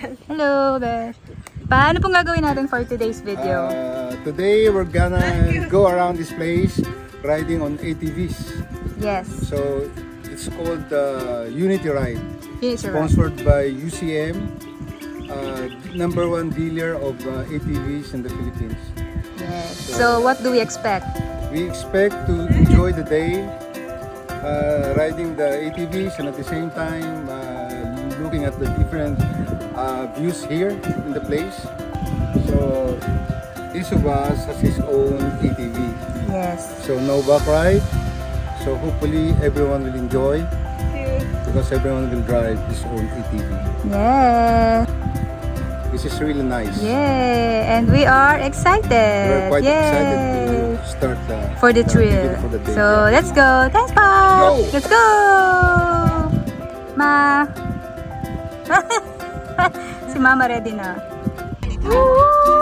Hello, Besh. Paano pong gagawin natin for today's video? Today we're gonna go around this place riding on ATVs. Yes. So it's called unityride. Unityride. Sponsored by UCM, #1 dealer of ATVs in the Philippines. Yes. So what do we expect? We expect to enjoy the day riding the ATVs and at the same time looking at the different views here in the place. So each of us has his own ATV. Yes. So no back ride. So hopefully everyone will enjoy because everyone will drive his own ATV. Yeah. This is really nice. Yay! And we are excited. We're quite Yay! excited to start For the thrill. for the day. So let's go. Thanks, Pa. Go. Let's go. Ma. Si Mama ready na. Woo!